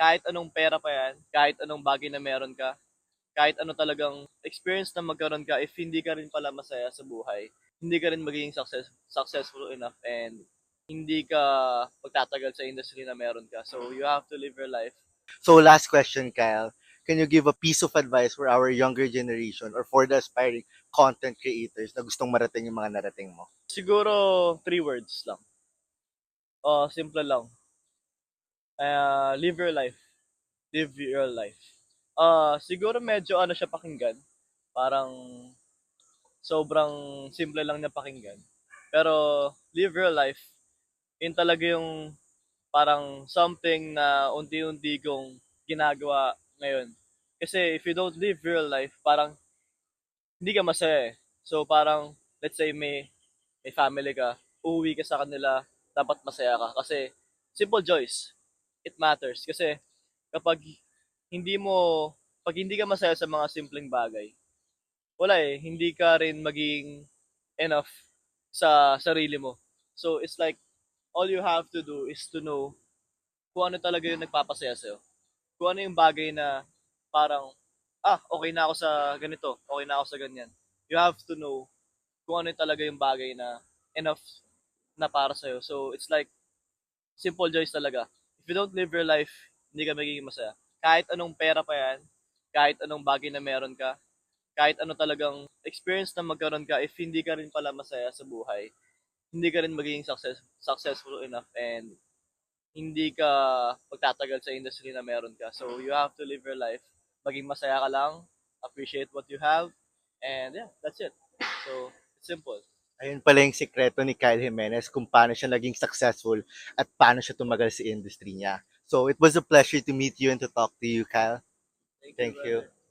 kahit anong pera pa yan, kahit anong bagay na meron ka, kahit ano talagang experience na magkaroon ka, if hindi ka rin pala masaya sa buhay, hindi ka rin magiging successful enough and hindi ka magtatagal sa industry na meron ka. So, you have to live your life. So last question, Kyle. Can you give a piece of advice for our younger generation or for the aspiring content creators na gustong marating yung mga narating mo? Siguro, 3 words lang. Simple lang. Live your life. Live your life. Siguro medyo ano siya pakinggan. Parang sobrang simple lang niya pakinggan. Pero live your life. Yun talaga yung parang something na unti-unti kong ginagawa ngayon. Kasi if you don't live real life, parang hindi ka masaya eh. So parang, let's say may family ka, uuwi ka sa kanila, dapat masaya ka. Kasi simple joys, it matters. Kasi kapag hindi mo, pag hindi ka masaya sa mga simpleng bagay, wala eh, hindi ka rin maging enough sa sarili mo. So it's like, all you have to do is to know kung ano talaga yung nagpapasaya sa'yo. Kung ano yung bagay na parang, okay na ako sa ganito, okay na ako sa ganyan. You have to know kung ano talaga yung bagay na enough na para sa'yo. So, it's like, simple joys talaga. If you don't live your life, hindi ka magiging masaya. Kahit anong pera pa yan, kahit anong bagay na meron ka, kahit ano talagang experience na magkaroon ka, if hindi ka rin pala masaya sa buhay, hindi ka rin magiging successful enough and hindi ka magtatagal sa industry na meron ka. So, you have to live your life. Maging masaya ka lang, appreciate what you have, and yeah, that's it. So, it's simple. Ayun pala yung sikreto ni Kyle Jimenez kung paano siya naging successful at paano siya tumagal sa industry niya. So it was a pleasure to meet you and to talk to you, Kyle. Thank you, Thank you. brother.